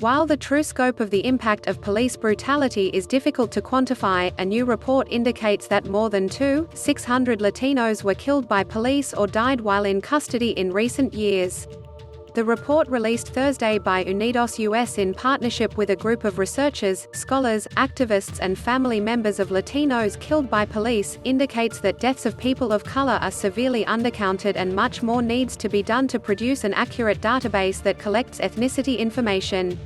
While the true scope of the impact of police brutality is difficult to quantify, a new report indicates that more than 600 Latinos were killed by police or died while in custody in recent years. The report, released Thursday by UnidosUS in partnership with a group of researchers, scholars, activists and family members of Latinos killed by police, indicates that deaths of people of color are severely undercounted and much more needs to be done to produce an accurate database that collects ethnicity information.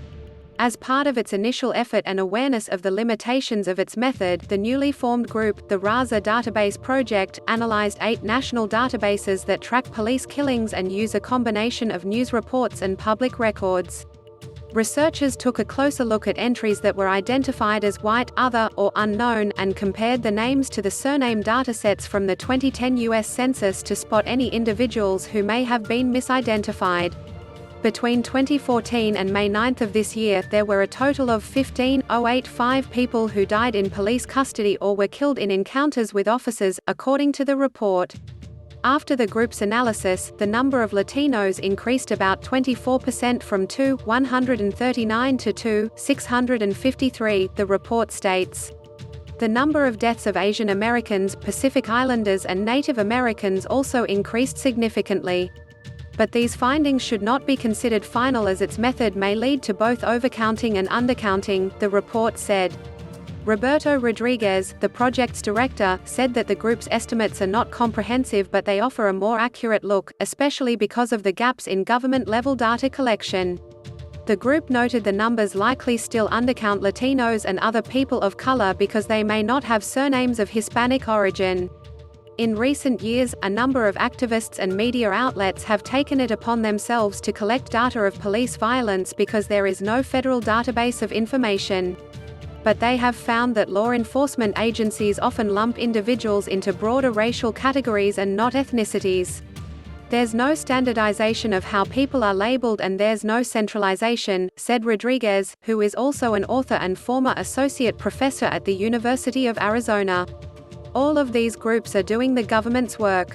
As part of its initial effort and awareness of the limitations of its method, the newly formed group, the Raza Database Project, analyzed 8 national databases that track police killings and use a combination of news reports and public records. Researchers took a closer look at entries that were identified as white, other, or unknown, and compared the names to the surname datasets from the 2010 US Census to spot any individuals who may have been misidentified. Between 2014 and May 9 of this year, there were a total of 15,085 people who died in police custody or were killed in encounters with officers, according to the report. After the group's analysis, the number of Latinos increased about 24% from 139 to 653, the report states. The number of deaths of Asian Americans, Pacific Islanders and Native Americans also increased significantly. But these findings should not be considered final, as its method may lead to both overcounting and undercounting, the report said. Roberto Rodriguez, the project's director, said that the group's estimates are not comprehensive, but they offer a more accurate look, especially because of the gaps in government-level data collection. The group noted the numbers likely still undercount Latinos and other people of color because they may not have surnames of Hispanic origin. In recent years, a number of activists and media outlets have taken it upon themselves to collect data of police violence because there is no federal database of information. But they have found that law enforcement agencies often lump individuals into broader racial categories and not ethnicities. There's no standardization of how people are labeled and there's no centralization, said Rodriguez, who is also an author and former associate professor at the University of Arizona. All of these groups are doing the government's work.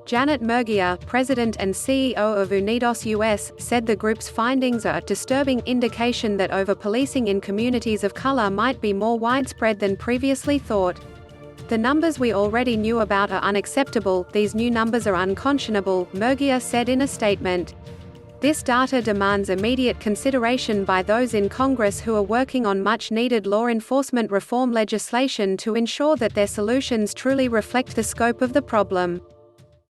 Janet Murguía, president and CEO of UnidosUS, said the group's findings are a disturbing indication that over-policing in communities of color might be more widespread than previously thought. The numbers we already knew about are unacceptable, these new numbers are unconscionable, Murguía said in a statement. This data demands immediate consideration by those in Congress who are working on much-needed law enforcement reform legislation to ensure that their solutions truly reflect the scope of the problem.